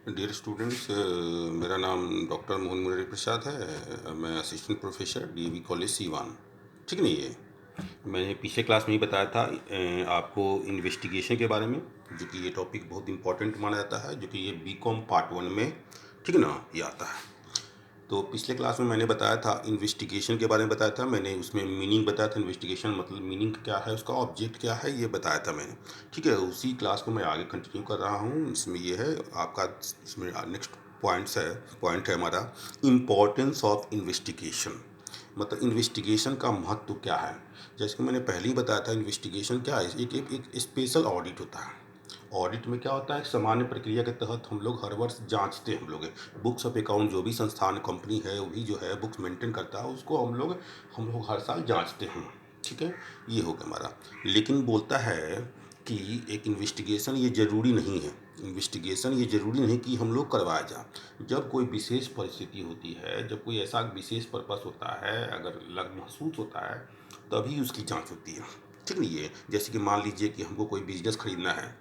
Dear students, मेरा नाम doctor Mohan Murari Prasad है। मैं assistant professor DAV college Siwan. ठीक नहीं है। मैंने पिछले क्लास में ही बताया था आपको इन्वेस्टिगेशन के बारे में, जो कि ये टॉपिक बहुत इंपॉर्टेंट माना जाता है, जो कि ये बीकॉम पार्ट 1 में, ठीक ना, ये आता है। तो पिछले क्लास में मैंने बताया था इन्वेस्टिगेशन के बारे में बताया था। मैंने उसमें मीनिंग बताया था, इन्वेस्टिगेशन मतलब मीनिंग क्या है, उसका ऑब्जेक्ट क्या है, ये बताया था मैंने। ठीक है, उसी क्लास को मैं आगे कंटिन्यू कर रहा हूँ। इसमें ये है आपका, इसमें नेक्स्ट पॉइंट है हमारा इम्पोर्टेंस ऑफ इन्वेस्टिगेशन। मतलब इन्वेस्टिगेशन का महत्व क्या है। जैसे कि मैंने पहले ही बताया था, इन्वेस्टिगेशन क्या है, एक स्पेशल ऑडिट होता है। ऑडिट में क्या होता है, सामान्य प्रक्रिया के तहत हम लोग हर वर्ष जांचते हैं। हम लोग बुक्स ऑफ अकाउंट, जो भी संस्थान कंपनी है वो भी जो है बुक्स मेंटेन करता है, उसको हम लोग हर साल जांचते हैं। ठीक है, ये होगा हमारा। लेकिन बोलता है कि एक इन्वेस्टिगेशन ये ज़रूरी नहीं है। इन्वेस्टिगेशन ये ज़रूरी नहीं कि हम लोग करवाया जाए। जब कोई विशेष परिस्थिति होती है, जब कोई ऐसा विशेष पर्पस होता है, अगर लग महसूस होता है, तभी उसकी जांच होती है। ठीक नहीं है। जैसे कि मान लीजिए कि हमको कोई बिजनेस खरीदना है,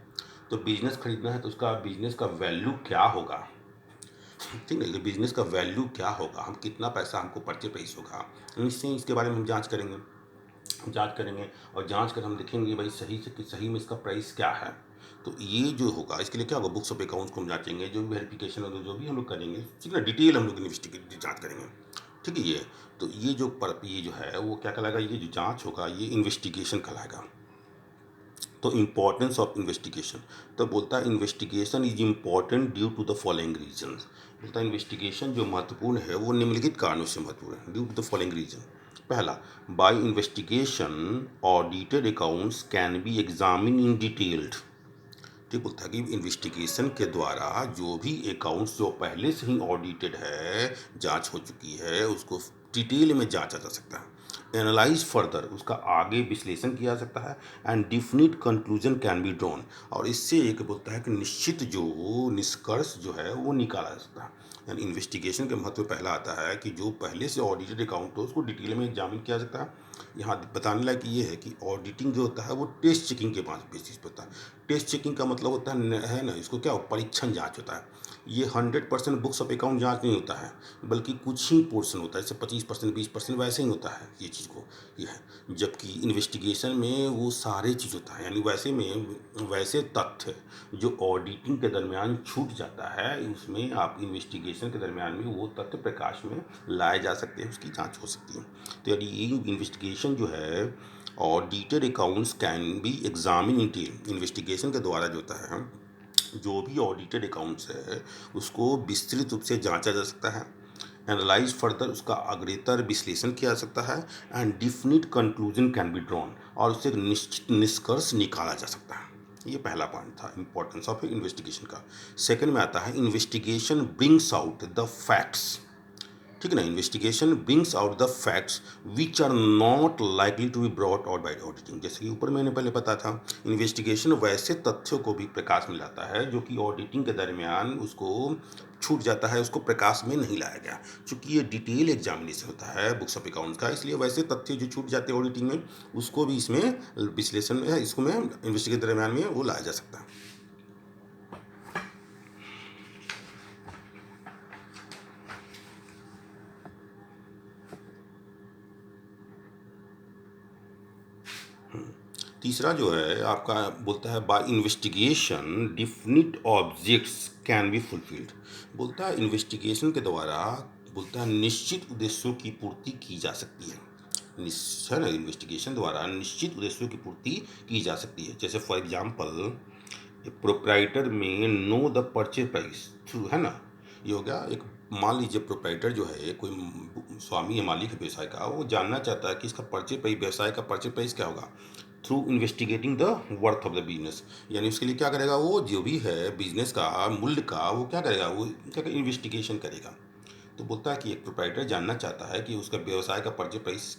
तो बिजनेस खरीदना है तो उसका बिजनेस का वैल्यू क्या होगा। ठीक है, बिजनेस का वैल्यू क्या होगा, हम कितना पैसा हमको परचेज प्राइस होगा, निश्चय इसके बारे में हम जांच करेंगे और जांच कर हम देखेंगे भाई सही से कि सही में इसका प्राइस क्या है। तो ये जो होगा, इसके लिए क्या होगा, बुक्स ऑफ अकाउंट्स को हम जांचेंगे, जो भी वेरिफिकेशन होगा, जो भी हम लोग करेंगे, ठीक है, डिटेल हम लोग इन्वेस्टिगेट जांच करेंगे। ठीक है, ये जो है वो क्या कहलाएगा, ये जो जांच होगा ये इन्वेस्टिगेशन कहलाएगा। तो इम्पोर्टेंस ऑफ इन्वेस्टिगेशन, तो बोलता है investigation is important due to the following reason. बोलता है इन्वेस्टिगेशन जो महत्वपूर्ण है वो निम्नलिखित कारणों से महत्वपूर्ण है, due to the following reason. पहला, by investigation audited accounts can be examined in detailed. ठीक, बोलता है कि इन्वेस्टिगेशन के द्वारा जो भी अकाउंट्स जो पहले से ही ऑडिटेड है, जांच हो चुकी है, उसको डिटेल में जांचा जा सकता है। एनालाइज फर्दर, उसका आगे विश्लेषण किया जा सकता है। And definite conclusion can be drawn, और इससे एक बोलता है कि निश्चित जो निष्कर्ष जो है वो निकाला जा सकता है। यानी इन्वेस्टिगेशन के महत्व पहला आता है कि जो पहले से ऑडिटेड अकाउंट हो उसको डिटेल में एग्जामिन किया जा सकता है। यहाँ बताने लायक ये है कि ऑडिटिंग जो होता है वो टेस्ट चेकिंग के बेसिस पर होता है। टेस्ट चेकिंग का मतलब होता है ना, इसको क्या परीक्षण जांच होता है। ये 100% बुक्स ऑफ अकाउंट जांच नहीं होता है, बल्कि कुछ ही पोर्शन होता है, जैसे 25% 20% वैसे ही होता है ये चीज़ को, ये है। जबकि इन्वेस्टिगेशन में वो सारे चीज़ होता है, यानी वैसे तथ्य जो ऑडिटिंग के दरमियान छूट जाता है, उसमें आप इन्वेस्टिगेशन के दरमियान में वो तथ्य प्रकाश में लाए जा सकते हैं, उसकी जांच हो सकती है। तो यदि ये इन्वेस्टिगेशन जो है audited accounts can be examined in detail, investigation के द्वारा जो होता है, जो भी ऑडिटेड अकाउंट्स है उसको विस्तृत रूप से जांचा जा सकता है। एनालाइज फर्दर, उसका अग्रेतर विश्लेषण किया जा सकता है। And definite conclusion can be drawn, और उससे एक निश्चित निष्कर्ष निकाला जा सकता है। ये पहला पॉइंट था इंपॉर्टेंस ऑफ इन्वेस्टिगेशन का। सेकंड में आता है investigation brings out the facts. ठीक है ना, investigation brings out the facts which are not likely to be brought out by auditing. जैसे कि ऊपर मैंने पहले पता था, इन्वेस्टिगेशन वैसे तथ्यों को भी प्रकाश में लाता है जो कि ऑडिटिंग के दरमियान उसको छूट जाता है, उसको प्रकाश में नहीं लाया गया। चूंकि ये डिटेल एग्जामिनेशन होता है बुक्स ऑफ अकाउंट्स का, इसलिए वैसे तथ्य जो छूट जाते हैं ऑडिटिंग में, उसको भी इसमें विश्लेषण में, इसको में इन्वेस्टिगेशन के दरमियान में वो लाया जा सकता है। तीसरा जो है आपका बोलता है by investigation definite objects can be fulfilled. बोलता है इन्वेस्टिगेशन के द्वारा, बोलता है निश्चित उद्देश्यों की पूर्ति की जा सकती है। निश्चय ना, इन्वेस्टिगेशन द्वारा निश्चित उद्देश्यों की पूर्ति की जा सकती है। जैसे फॉर एग्जांपल, प्रोप्राइटर में know the purchase price through, है ना, ये हो गया एक। मान लीजिए प्रोप्राइटर जो है, कोई स्वामी या मालिक है व्यवसाय का, वो जानना चाहता है कि इसका परचेज प्राइस, व्यवसाय का परचेज प्राइस क्या होगा, through investigating the worth of the business. यानी उसके लिए क्या करेगा, वो जो भी है बिजनेस का मूल्य का, वो क्या करेगा, वो क्या इन्वेस्टिगेशन करेगा। तो बोलता है कि एक प्रोप्राइटर जानना चाहता है कि उसका व्यवसाय का परचेज प्राइस,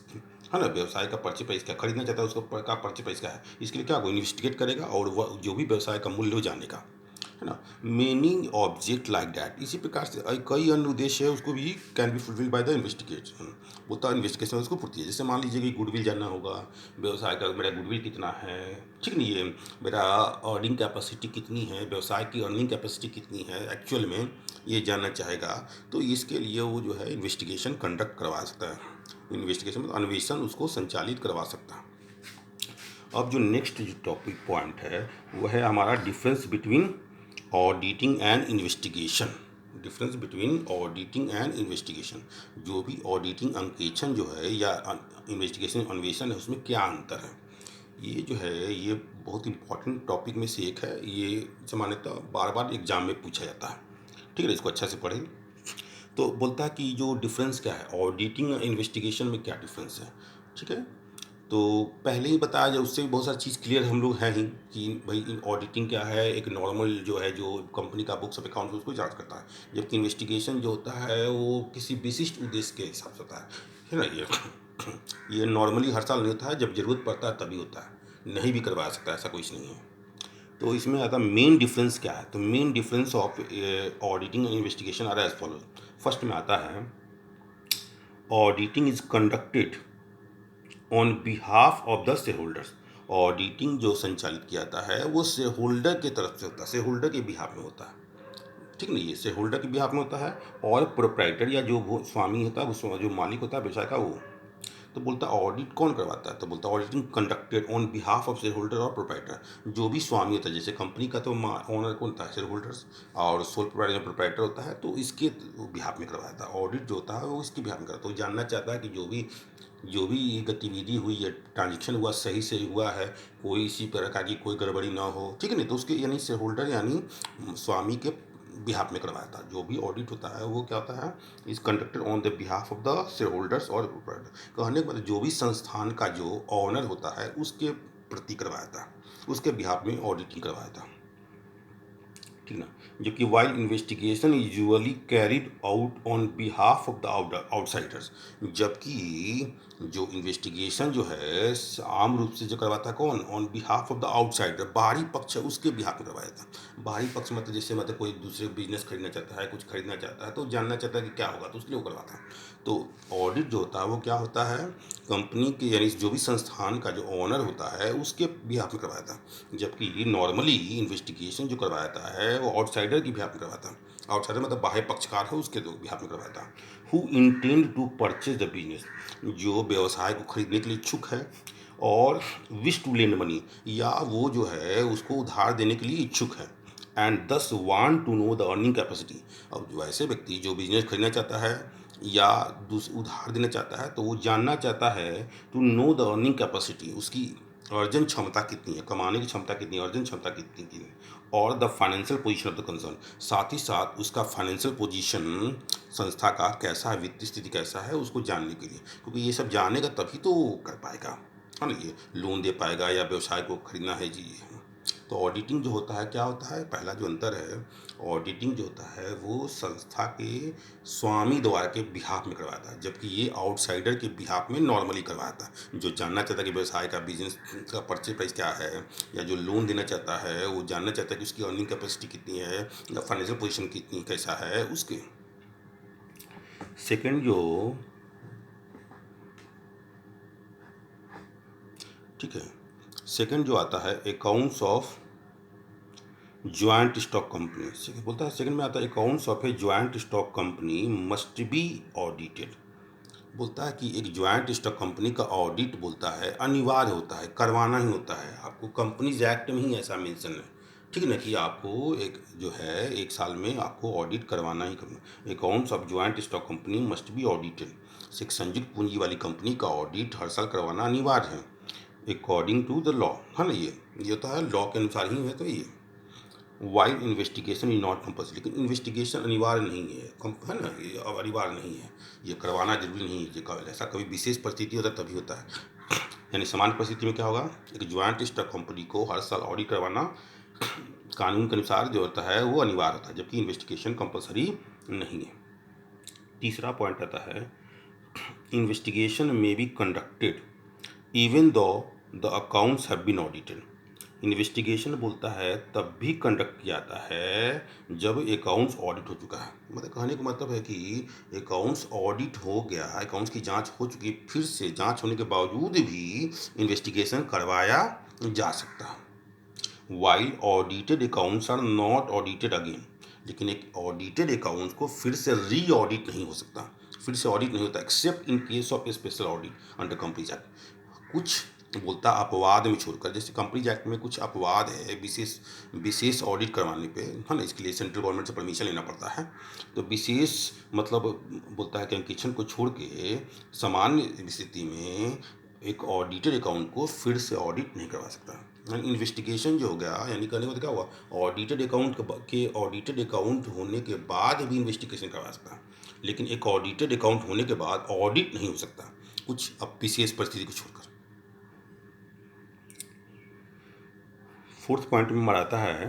है ना, व्यवसाय का परचेज प्राइस क्या, खरीदना चाहता है उसका का परचेज प्राइस क्या है, इसके लिए क्या वो इन्वेस्टिगेट करेगा और वह जो भी व्यवसाय का मूल्य हो जानेगा। है ना। मेनी ऑब्जेक्ट लाइक दैट, इसी प्रकार से कई अन्य उद्देश्य है उसको भी can be fulfilled by the investigation, बोलता है इन्वेस्टिगेशन उसको पूछती है। जैसे मान लीजिए कि गुडविल जानना होगा, व्यवसाय का मेरा गुडविल कितना है, ठीक नहीं है, मेरा अर्निंग कैपेसिटी कितनी है, व्यवसाय की अर्निंग कैपेसिटी कितनी है एक्चुअल में, ये जानना चाहेगा। तो इसके लिए वो जो है इन्वेस्टिगेशन कंडक्ट करवा सकता है। इन्वेस्टिगेशन मतलब अन्वेषण उसको संचालित करवा सकता है। अब जो नेक्स्ट जो टॉपिक पॉइंट है वो है हमारा difference between auditing and investigation. Difference between auditing and investigation, जो भी ऑडिटिंग अंकेक्षण जो है या इन्वेस्टिगेशन अन्वेषण है उसमें क्या अंतर है। ये जो है ये बहुत इंपॉर्टेंट टॉपिक में से एक है। ये सामान्यतः बार बार एग्जाम में पूछा जाता है, ठीक है, इसको अच्छा से पढ़ें। तो बोलता है कि जो डिफरेंस क्या है ऑडिटिंग और इन्वेस्टिगेशन में, क्या डिफरेंस है, ठीक है। तो पहले ही बताया जाए, उससे भी बहुत सारी चीज़ क्लियर हम लोग हैं ही कि भाई ऑडिटिंग क्या है, एक नॉर्मल जो है जो कंपनी का बुक्स ऑफ अकाउंट उसको जांच करता है, जबकि इन्वेस्टिगेशन जो होता है वो किसी विशिष्ट उद्देश्य के हिसाब से होता है ना। ये नॉर्मली हर साल नहीं होता है, जब जरूरत पड़ता है तभी होता है, नहीं भी करवा सकता, ऐसा कुछ नहीं है। तो इसमें आता मेन डिफरेंस क्या है, तो main difference of auditing and investigation are as follow. First में आता है auditing is conducted on behalf of the shareholders. Auditing जो संचालित किया जाता है वो शेयर होल्डर की तरफ से होता है, शेयर होल्डर के बिहाफ में होता है, ठीक नहीं, ये शेयर होल्डर के बिहाफ में होता है। और प्रोप्राइटर या जो वो स्वामी होता है, वो जो मालिक होता है व्यवसाय का, वो तो बोलता है ऑडिट कौन करवाता है, तो बोलता है auditing conducted on behalf of share holder और प्रोप्राइटर। जो भी स्वामी होता है, जैसे कंपनी का तो ओनर कौन होता है, शेयर होल्डर्स, और सोल प्रोप्राइटर होता है, तो इसके बिहाफ में करवाता है। ऑडिट जो होता है वो इसके बिहाफ में करता है। तो जानना चाहता है कि जो भी गतिविधि हुई है, ट्रांजेक्शन हुआ, सही से हुआ है, कोई इसी प्रकार की कोई गड़बड़ी ना हो, ठीक है नहीं, तो उसके यानी शेयर होल्डर यानी स्वामी के बिहाफ में करवाया था। जो भी ऑडिट होता है वो क्या होता है, is conducted on the behalf of the share holders और कहने का मतलब जो भी संस्थान का जो ऑनर होता है उसके प्रति करवाया था, उसके बिहाफ में ऑडिटिंग करवाया था, ठीक ना। जबकि while investigation is usually carried out on behalf of the outsiders, जबकि जो इन्वेस्टिगेशन जो है आम रूप से जो करवाता है कौन, on behalf of the outsider, बाहरी पक्ष है उसके बिहाफ में करवाया था। बाहरी पक्ष मतलब जैसे मतलब कोई दूसरे बिजनेस खरीदना चाहता है, कुछ खरीदना चाहता है, तो जानना चाहता है कि क्या होगा, तो उसके लिए वो करवाता है। तो ऑडिट जो होता है वो क्या होता है, कंपनी के यानी जो भी संस्थान का जो ऑनर होता है उसके बिहाफ में करवाया था। जबकि नॉर्मली इन्वेस्टिगेशन जो करवाता है वो आउटसाइडर की बिहाफ में करवाता है। आउटसाइडर मतलब बाह्य पक्षकार है, उसके बिहाफ में करवाता है। Who intend to purchase the business, जो व्यवसाय को खरीदने के लिए इच्छुक है और विश टू लेंड मनी, या वो जो है उसको उधार देने के लिए इच्छुक है, and thus want to know the earning capacity. अब जो ऐसे व्यक्ति जो बिजनेस खरीदना चाहता है या उधार देना चाहता है, तो वो जानना चाहता है to know the earning capacity, उसकी अर्जन क्षमता कितनी है, कमाने की क्षमता कितनी है, अर्जन क्षमता कितनी है, और the financial position of the concern, साथ ही साथ उसका फाइनेंशियल पोजीशन संस्था का कैसा है, वित्तीय स्थिति कैसा है, उसको जानने के लिए, क्योंकि ये सब जानेगा तभी तो कर पाएगा, है ना, ये लोन दे पाएगा या व्यवसाय को खरीदना है जी। तो ऑडिटिंग जो होता है क्या होता है, पहला जो अंतर है, ऑडिटिंग जो होता है वो संस्था के स्वामी द्वारा के बिहाफ में करवाता है, जबकि ये आउटसाइडर के बिहाफ में नॉर्मली करवाता है। जो जानना चाहता है कि व्यवसाय का बिजनेस का परचेज प्राइस क्या है, या जो लोन देना चाहता है वो जानना चाहता है कि उसकी अर्निंग कैपेसिटी कितनी है या फाइनेंशियल पोजीशन कितनी कैसा है उसके। सेकंड जो, ठीक है, सेकंड जो आता है accounts of joint stock company, बोलता है सेकंड में आता है accounts of A joint stock company must be audited. बोलता है कि एक ज्वाइंट स्टॉक कंपनी का ऑडिट बोलता है अनिवार्य होता है, करवाना ही होता है, आपको कंपनीज एक्ट में ही ऐसा मेंशन है, ठीक है ना, कि आपको एक जो है एक साल में आपको ऑडिट करवाना ही करना। Accounts of joint stock company must be audited, एक संयुक्त पूंजी वाली कंपनी का ऑडिट हर साल करवाना अनिवार्य है अकॉर्डिंग टू द लॉ, है ना। ये होता है लॉ के अनुसार ही है। तो ये while investigation is not compulsory, लेकिन इन्वेस्टिगेशन अनिवार्य नहीं है ना, ये अब अनिवार्य नहीं है, ये करवाना जरूरी नहीं है। ऐसा कभी विशेष परिस्थिति होता है तभी होता है। यानी सामान्य परिस्थिति में क्या होगा, एक ज्वाइंट स्टॉक कंपनी को हर साल ऑडिट करवाना कानून के अनुसार जो होता है वो अनिवार्य होता है, जबकि इन्वेस्टिगेशन कंपल्सरी नहीं है। तीसरा पॉइंट आता है इन्वेस्टिगेशन में be conducted even though the accounts have been audited. Investigation बोलता है तब भी कंडक्ट किया जाता है जब अकाउंट्स ऑडिट हो चुका है। मतलब कहने का मतलब है कि अकाउंट्स ऑडिट हो गया, अकाउंट्स की जांच हो चुकी, फिर से जांच होने के बावजूद भी इन्वेस्टिगेशन करवाया जा सकता है। While audited accounts are not audited again, लेकिन एक ऑडिटेड अकाउंट्स को फिर से री ऑडिट नहीं हो सकता, फिर से ऑडिट नहीं होता accept in case of special audit under companies act. कुछ बोलता अपवाद में छोड़कर, जैसे कंपनीज एक्ट में कुछ अपवाद है विशेष विशेष ऑडिट करवाने पे, है ना, इसके लिए सेंट्रल गवर्नमेंट से परमिशन लेना पड़ता है। तो विशेष मतलब बोलता है कि अंकेक्षण को छोड़ के सामान्य स्थिति में एक ऑडिटेड अकाउंट को फिर से ऑडिट नहीं करवा सकता। यानी इन्वेस्टिगेशन जो हो गया, यानी कहने को तो क्या हुआ, ऑडिटेड अकाउंट के ऑडिटेड अकाउंट होने के बाद भी इन्वेस्टिगेशन करवा सकता है, लेकिन एक ऑडिटेड अकाउंट होने के बाद ऑडिट नहीं हो सकता, कुछ अब विशेष परिस्थिति को छोड़कर। फोर्थ पॉइंट में मराता है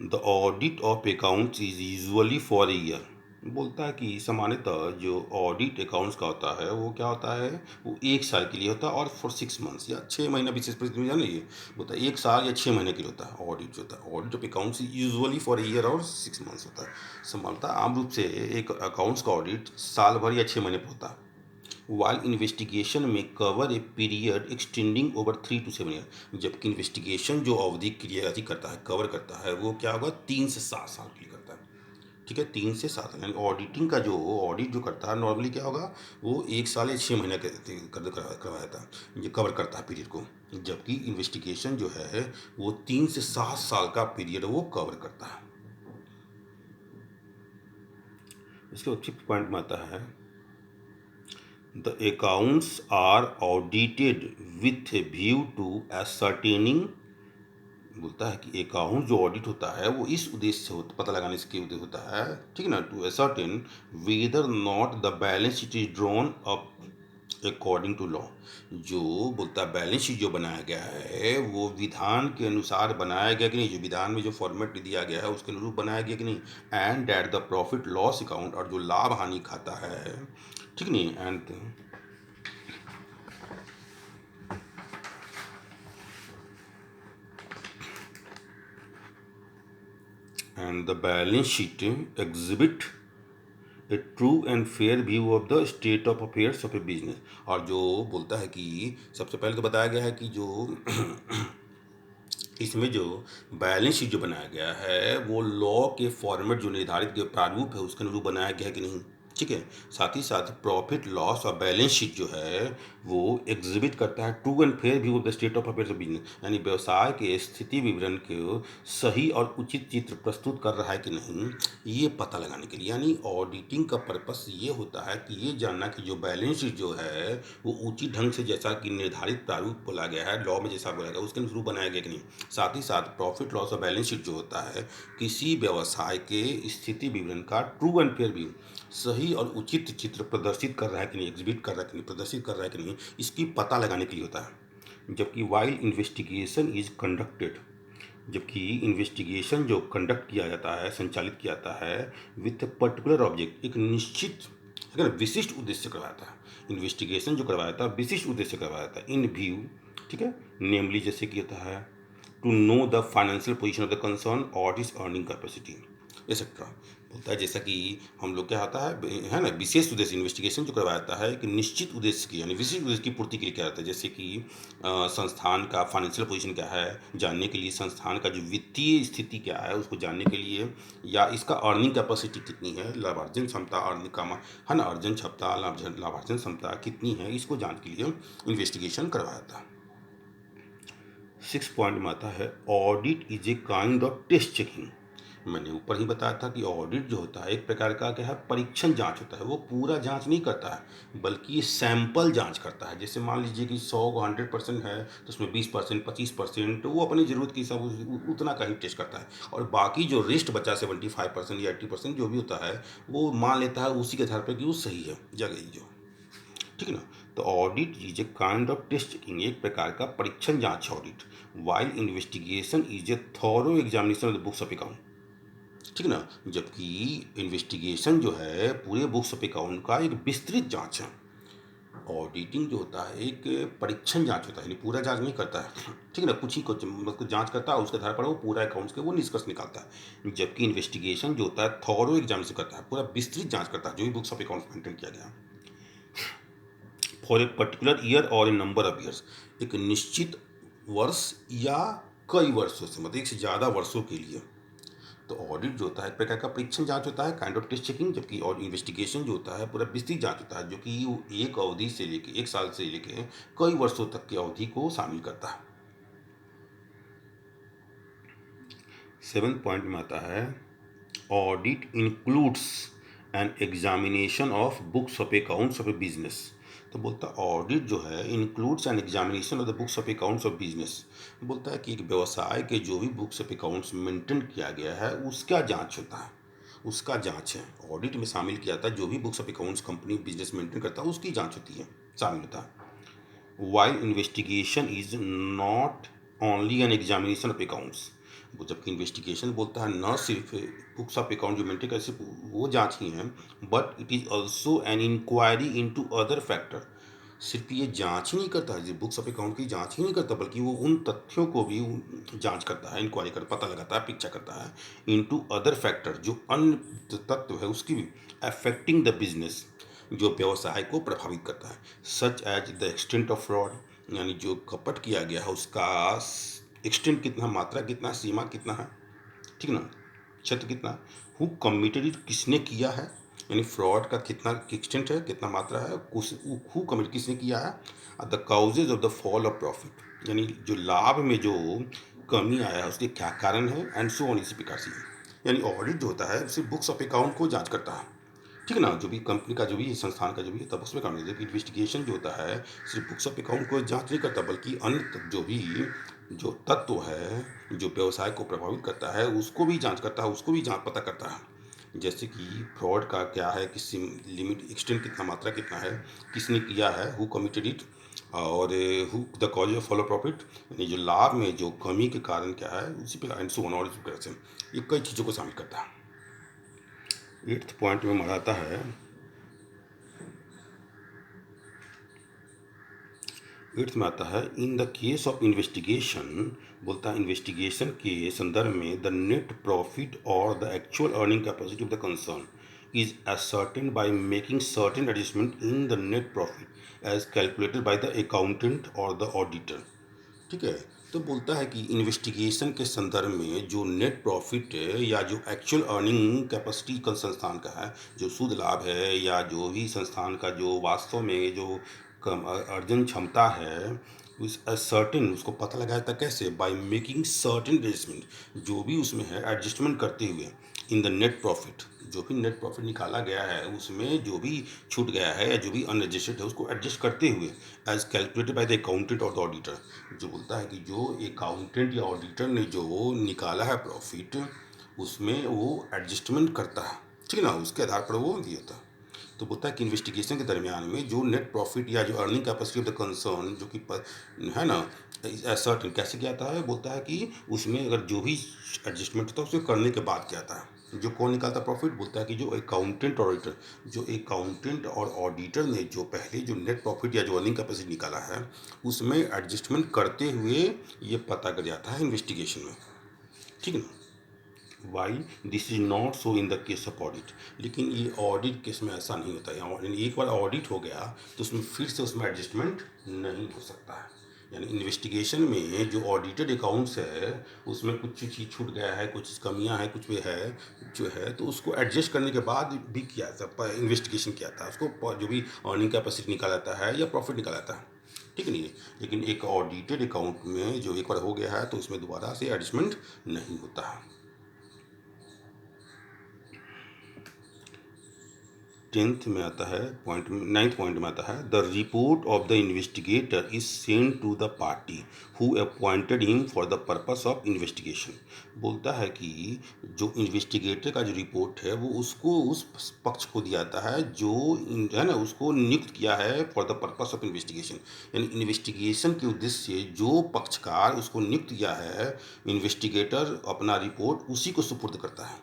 the audit of accounts is usually for a year. बोलता है कि सामान्यतः जो ऑडिट अकाउंट्स का होता है वो क्या होता है, वो 1 साल के लिए होता है और फॉर 6 मंथ्स या 6 महीना विशेष परिस्थिति में, जान लीजिए, बोलता है 1 साल या 6 महीने के लिए होता है ऑडिट जो होता है। Audit of accounts usually for a year और 6 मंथ्स होता है। संभवतः आम रूप से एक अकाउंट्स का ऑडिट साल भर या 6 महीने पर होता है। While investigation may cover a period extending over 3 to 7 year, जबकि इन्वेस्टिगेशन जो अवधि क्रिया करता है, कवर करता है, वो क्या होगा, 3 से 7 साल के लिए करता है। ठीक है, 3 से 7, यानी ऑडिटिंग का जो ऑडिट जो करता है नॉर्मली क्या होगा, वो 1 साल या 6 महीने करवाया था, ये कवर करता है पीरियड को, जबकि इन्वेस्टिगेशन जो है वो 3 से 7 साल का पीरियड वो कवर करता है। इसके बाद फिफ्थ पॉइंट में आता है the accounts are audited with view to ascertaining। बोलता है कि अकाउंट जो ऑडिट होता है वो इस उद्देश्य से पता लगाने के उद्देश्य होता है, ठीक है ना, to ascertain whether not the balance sheet is drawn up according to law. जो बोलता है बैलेंस शीट जो बनाया गया है वो विधान के अनुसार बनाया गया कि नहीं, जो विधान में जो फॉर्मेट दिया गया है उसके अनुरूप बनाया गया कि नहीं, and that the profit loss account, और जो लाभ हानि खाता है, ठीक नहीं, and the balance sheet exhibit a true and fair view of the state of affairs of a business. और जो बोलता है कि सबसे पहले तो बताया गया है कि जो इसमें जो बैलेंस शीट जो बनाया गया है वो लॉ के फॉर्मेट जो निर्धारित जो प्रारूप है उसके अनुरूप बनाया गया है कि नहीं, ठीक है। साथ ही साथ प्रॉफिट लॉस और बैलेंस शीट जो है वो एग्जिबिट करता है true and fair view of the state of affairs of business, यानी व्यवसाय के स्थिति विवरण को सही और उचित चित्र प्रस्तुत कर रहा है कि नहीं, ये पता लगाने के लिए। यानी ऑडिटिंग का पर्पस ये होता है कि ये जानना कि जो बैलेंस शीट जो है वो उचित ढंग से, जैसा कि निर्धारित प्रारूप बोला गया है लॉ में, जैसा बोला गया उसके अनुरूप बनाया गया कि नहीं। साथ ही साथ प्रॉफिट लॉस और बैलेंस शीट जो होता है किसी व्यवसाय के स्थिति विवरण का ट्रू एंड फेयर व्यू, सही और उचित चित्र प्रदर्शित कर रहा है कि नहीं, एग्जिबिट कर रहा है कि नहीं, प्रदर्शित कर रहा है कि नहीं, इसकी पता लगाने के लिए होता है। जबकि वाइल इन्वेस्टिगेशन इज कंडक्टेड, जबकि इन्वेस्टिगेशन जो कंडक्ट किया जाता है, संचालित किया जाता है विथ पर्टिकुलर ऑब्जेक्ट, एक निश्चित अगर विशिष्ट उद्देश्य से करवाया था। इन्वेस्टिगेशन जो करवाया था विशिष्ट उद्देश्य से करवाया था, इन व्यू, ठीक है, नेमली जैसे कि होता है to know the financial position of the concern और इज अर्निंग कैपेसिटी एक्सेट्रा। होता है जैसा कि हम लोग क्या होता है ना, विशेष उद्देश्य इन्वेस्टिगेशन जो करवाया जाता है एक निश्चित उद्देश्य की, यानी विशिष्ट उद्देश्य की पूर्ति के लिए क्या होता है, जैसे कि संस्थान का फाइनेंशियल पोजीशन क्या है जानने के लिए, संस्थान का जो वित्तीय स्थिति क्या है उसको जानने के लिए, या इसका अर्निंग कैपेसिटी कितनी है, लाभार्जन क्षमता, अर्निंग का है ना, अर्जन क्षमता, लाभार्जन क्षमता कितनी है, इसको जानने के लिए इन्वेस्टिगेशन करवाया जाता है। 6 पॉइंट में आता है audit is a kind of test checking. मैंने ऊपर ही बताया था कि ऑडिट जो होता है एक प्रकार का क्या है, परीक्षण जांच होता है। वो पूरा जांच नहीं करता है बल्कि ये सैंपल जांच करता है। जैसे मान लीजिए कि 100 को 100% है तो उसमें 20% 25% वो अपनी ज़रूरत के हिसाब उतना का ही टेस्ट करता है, और बाकी जो रेस्ट बचा 75% या 80% जो भी होता है वो मान लेता है उसी के आधार पर कि वो सही है जगह जो, ठीक है ना। तो audit is a kind of test checking, एक प्रकार का परीक्षण जांच है audit. While investigation is a thorough examination of the books of account, ठीक है ना, जबकि इन्वेस्टिगेशन जो है पूरे बुक्स ऑफ अकाउंट का एक विस्तृत जांच है। ऑडिटिंग जो होता है एक परीक्षण जांच होता है, यानी पूरा जांच नहीं करता है, ठीक है ना, कुछ ही कुछ मतलब जांच करता है, उसके आधार पर वो पूरा अकाउंट्स के वो निष्कर्ष निकालता है। जबकि इन्वेस्टिगेशन जो होता है थॉरो एग्जामिनेशन करता है, पूरा विस्तृत जांच करता है जो भी बुक्स ऑफ अकाउंट्स मेंटेन किया गया फॉर ए पर्टिकुलर ईयर और ए नंबर ऑफ ईयर्स, एक निश्चित वर्ष या कई वर्षों से, मतलब एक से ज़्यादा वर्षों के लिए। तो ऑडिट जो होता है एक प्रकार का परीक्षण जांच होता है, काइंड ऑफ टेस्ट चेकिंग, जबकि और इन्वेस्टिगेशन जो होता है पूरा विस्तृत जांच होता है जो कि वो एक अवधि से लेके एक साल से लेके कई वर्षों तक की अवधि को शामिल करता है। 7th पॉइंट में आता है audit includes N examination of books of accounts of a business. तो बोलता है ऑडिट जो है includes N examination of the books of accounts of business. बोलता है कि एक व्यवसाय के जो भी बुक्स ऑफ अकाउंट्स मेंटेन किया गया है उसका जांच होता है, उसका जांच है। ऑडिट में शामिल किया जाता है जो भी books of accounts company business maintain करता है उसकी जांच होती है, शामिल होता है। While investigation is not only an examination of accounts, वो जबकि इन्वेस्टिगेशन बोलता है न सिर्फ बुक्स ऑफ अकाउंट जो मेंटेन कर सिर्फ वो जांच ही है, but it is also an inquiry into other factor. सिर्फ ये जांच ही नहीं करता है, बुक्स ऑफ अकाउंट की जांच ही नहीं करता, बल्कि वो उन तथ्यों को भी जांच करता है, इंक्वायरी कर पता लगाता है, पिक्चर करता है इनटू अदर फैक्टर, जो अन्य तत्व है उसकी भी अफेक्टिंग द बिजनेस, जो व्यवसाय को प्रभावित करता है। Such as the extent of fraud, यानी जो कपट किया गया है उसका एक्सटेंट कितना, मात्रा कितना, सीमा कितना है, ठीक ना, क्षेत्र कितना, हु कमिटेड इट, किसने किया है, यानी फ्रॉड का कितना एक्सटेंट है, कितना मात्रा है, हु कमिट किसने किया है। The causes of the fall of profit, यानी जो लाभ में जो कमी आया है उसके क्या कारण है, एंड सो ऑन, इसी प्रकार से। यानी ऑडिट जो होता है सिर्फ बुक्स ऑफ अकाउंट को जांच करता है, ठीक है ना, जो भी कंपनी का जो भी संस्थान का जो भी तब उसमें काम नहीं, जबकि इन्वेस्टिगेशन जो होता है सिर्फ बुक्स ऑफ अकाउंट को जांच नहीं करता, बल्कि अन्य जो भी जो तत्व है जो व्यवसाय को प्रभावित करता है उसको भी जांच करता है, उसको भी जांच पता करता है। जैसे कि फ्रॉड का क्या है, किस लिमिट एक्सटेंट कितना, मात्रा कितना है, किसने किया है, हु कमिटेड इट, और who the cause of follow profit, यानी जो लाभ में जो कमी के कारण क्या है, उसी पर एंड सो ऑन, और इसी प्रकार से ये कई चीज़ों को शामिल करता है। 8th पॉइंट में हमारा आता है 8th में आता है इन द केस ऑफ इन्वेस्टिगेशन, बोलता है इन्वेस्टिगेशन के संदर्भ में द नेट प्रॉफिट और the actual earning capacity of the concern is ascertained by making certain adjustment in the net profit as calculated by the accountant or the auditor, ठीक है। तो बोलता है कि इन्वेस्टिगेशन के संदर्भ में जो नेट प्रॉफिट है या जो एक्चुअल अर्निंग कैपेसिटी का संस्थान का है, जो शुद्ध लाभ है या जो भी संस्थान का जो वास्तव में जो अर्जन क्षमता है, उस सर्टेन उसको पता लगाया था कैसे, बाय मेकिंग सर्टेन एडजस्टमेंट, जो भी उसमें है एडजस्टमेंट करते हुए इन द नेट प्रॉफिट, जो भी नेट प्रॉफिट निकाला गया है उसमें जो भी छूट गया है या जो भी अनएडजस्टेड है उसको एडजस्ट करते हुए as calculated by the accountant और द ऑडिटर। जो बोलता है कि जो अकाउंटेंट या ऑडिटर ने जो निकाला है प्रॉफिट उसमें वो एडजस्टमेंट करता है, ठीक है ना, उसके आधार पर वो दिया था। तो बोलता है कि इन्वेस्टिगेशन के दरमियान में जो नेट प्रॉफिट या जो earning capacity of the concern जो कि है ना सर्टेन कैसे क्या आता है, बोलता है कि उसमें अगर जो भी एडजस्टमेंट होता है उसे करने के बाद क्या आता है, जो कौन निकालता प्रॉफिट, बोलता है कि जो अकाउंटेंट और ऑडिटर, जो अकाउंटेंट और ऑडिटर ने जो पहले जो नेट प्रॉफिट या जो अर्निंग कैपेसिटी निकाला है उसमें एडजस्टमेंट करते हुए ये पता कर जाता है इन्वेस्टिगेशन में, ठीक है ना। Why this is not so in the case of audit, लेकिन ये ऑडिट केस में ऐसा नहीं होता है, एक बार ऑडिट हो गया तो उसमें फिर से उसमें एडजस्टमेंट नहीं हो सकता है। यानी इन्वेस्टिगेशन में जो ऑडिटेड अकाउंट्स है उसमें कुछ चीज़ छूट गया है, कुछ कमियां हैं, कुछ भी है जो है, तो उसको एडजस्ट करने के बाद भी किया जाता है, इन्वेस्टिगेशन किया जाता है, उसको जो भी अर्निंग कैपेसिटी निकाला जाता है या प्रॉफिट निकाला जाता है, ठीक नहीं है। लेकिन एक ऑडिटेड अकाउंट में जो एक बार हो गया है तो उसमें दोबारा से एडजस्टमेंट नहीं होता है। 10th में आता है पॉइंट, 9th पॉइंट में आता है the report of the investigator is send to the party who appointed him for the purpose of investigation. बोलता है कि जो इन्वेस्टिगेटर का जो रिपोर्ट है वो उसको उस पक्ष को दिया जाता है जो है ना उसको नियुक्त किया है for the purpose of investigation, यानी इन्वेस्टिगेशन के उद्देश्य से जो पक्षकार उसको नियुक्त किया है इन्वेस्टिगेटर अपना रिपोर्ट उसी को सुपुर्द करता है।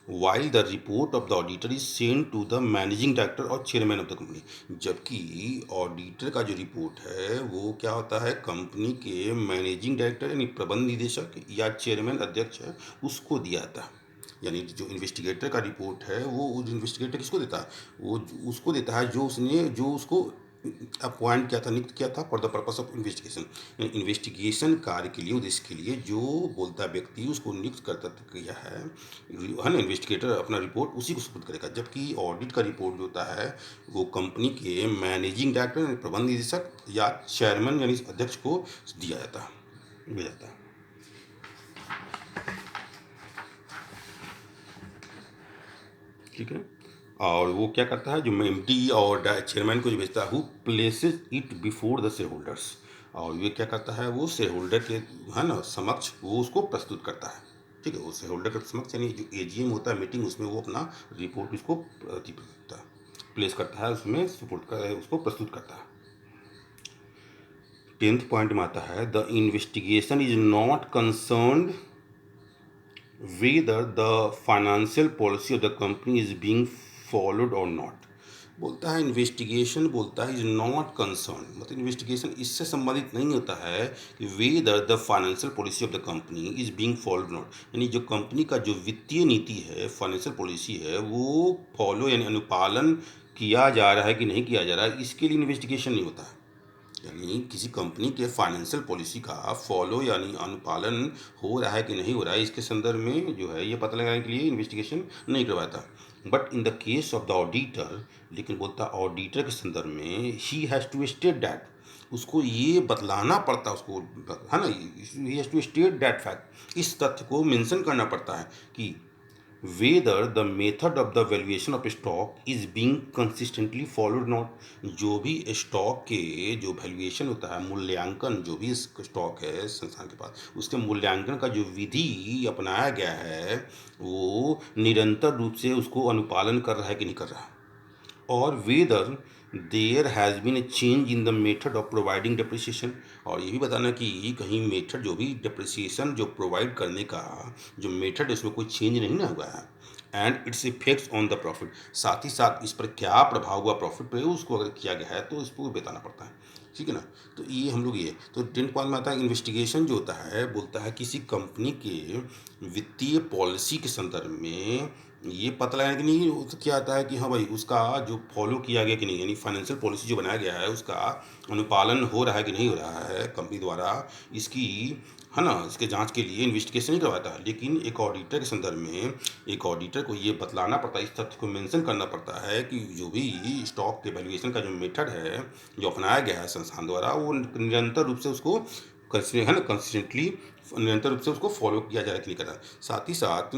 while the report of the auditor is sent to the managing director और chairman of the company। जबकि ऑडिटर का जो रिपोर्ट है वो क्या होता है, कंपनी के मैनेजिंग डायरेक्टर यानी प्रबंध निदेशक या चेयरमैन अध्यक्ष है उसको दिया जाता है। यानी जो इन्वेस्टिगेटर का रिपोर्ट है वो इन्वेस्टिगेटर किसको देता है, वो उसको देता है जो उसको अपॉइंट किया था, नियुक्त किया था for the purpose of investigation. Investigation कार्य के लिए, उद्देश्य के लिए जो बोलता व्यक्ति उसको नियुक्त करता किया है ना, इन्वेस्टिगेटर अपना रिपोर्ट उसी को सुपुर्द करेगा। जबकि ऑडिट का रिपोर्ट जो होता है वो कंपनी के मैनेजिंग डायरेक्टर यानी प्रबंध निदेशक या चेयरमैन यानी अध्यक्ष को दिया जाता है, भेजा जाता है। ठीक है। और वो क्या करता है, जो एमडी और चेयरमैन को जो भेजता है, who places it before the share holders, और ये क्या करता है, वो शेयर होल्डर के है ना समक्ष वो उसको प्रस्तुत करता है। ठीक है, वो शेयर होल्डर के समक्ष यानी जो एजीएम होता है मीटिंग, उसमें वो अपना रिपोर्ट उसको प्लेस करता है, उसमें सपोर्ट कर उसको प्रस्तुत करता है। 10th पॉइंट में आता है, the investigation is not concerned whether the financial policy of the company is being followed or not। बोलता है इन्वेस्टिगेशन, बोलता है इज नॉट कंसर्न, मतलब इन्वेस्टिगेशन इससे संबंधित नहीं होता है कि whether the financial policy of the company is being followed not, यानी जो कंपनी का जो वित्तीय नीति है, फाइनेंशियल पॉलिसी है, वो फॉलो यानी अनुपालन किया जा रहा है कि नहीं किया जा रहा है, इसके लिए इन्वेस्टिगेशन नहीं होता है। यानी किसी कंपनी के फाइनेंशियल पॉलिसी का फॉलो यानी अनुपालन हो रहा है कि नहीं हो रहा है, इसके संदर्भ में जो है ये पता लगाने के लिए इन्वेस्टिगेशन नहीं करवाता। But in the case of the auditor, लेकिन बोलता ऑडिटर के संदर्भ में ही हैज़ टू स्टेट दैट, उसको ये बतलाना पड़ता है, उसको है ना, he has to state that fact, इस तथ्य को मेंशन करना पड़ता है कि whether the method of the valuation of stock is being consistently followed not। जो भी स्टॉक के जो वैल्यूएशन होता है, मूल्यांकन, जो भी स्टॉक है संस्थान के पास, उसके मूल्यांकन का जो विधि अपनाया गया है वो निरंतर रूप से उसको अनुपालन कर रहा है कि नहीं कर रहा, और whether there has been a change in the method of providing depreciation, और ये भी बताना कि कहीं मेथड जो भी डिप्रिसिएशन जो प्रोवाइड करने का जो मेथड है उसमें कोई चेंज नहीं ना हुआ है, and it's effects on the profit, साथ ही साथ इस पर क्या प्रभाव हुआ प्रॉफिट पे, उसको अगर किया गया है तो इसको बताना पड़ता है। ठीक है ना, तो ये हम लोग ये तो 10 पॉइंट में आता है, इन्वेस्टिगेशन जो होता है बोलता है किसी कंपनी के वित्तीय पॉलिसी के संदर्भ में ये पता लगाने के नहीं, तो क्या आता है कि हाँ भाई उसका जो फॉलो किया गया कि नहीं, यानी फाइनेंशियल पॉलिसी जो बनाया गया है उसका अनुपालन हो रहा है कि नहीं हो रहा है कंपनी द्वारा, इसकी है ना, इसके जांच के लिए इन्वेस्टिगेशन नहीं करवाता है। लेकिन एक ऑडिटर के संदर्भ में एक ऑडिटर को ये बतलाना पड़ता है, इस तथ्य को मेंशन करना पड़ता है कि जो भी स्टॉक के वैल्यूएशन का जो मेथड है जो अपनाया गया है संस्थान द्वारा, वो निरंतर रूप से उसको है ना कंसिस्टेंटली निरंतर रूप से उसको फॉलो किया जा रहा है कि नहीं कर रहा है। साथ ही साथ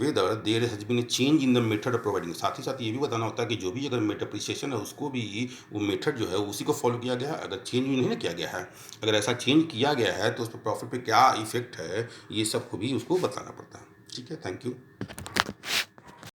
whether there has been a change in the method of providing, साथ ही साथ ये भी बताना होता है कि जो भी अगर डिप्रिसिएशन है उसको भी वो मेथड जो है उसी को फॉलो किया गया है, अगर चेंज भी नहीं ना किया गया है, अगर ऐसा चेंज किया गया है तो उस पर प्रॉफिट पे क्या इफेक्ट है, ये सब को भी उसको बताना पड़ता है। ठीक है, थैंक यू।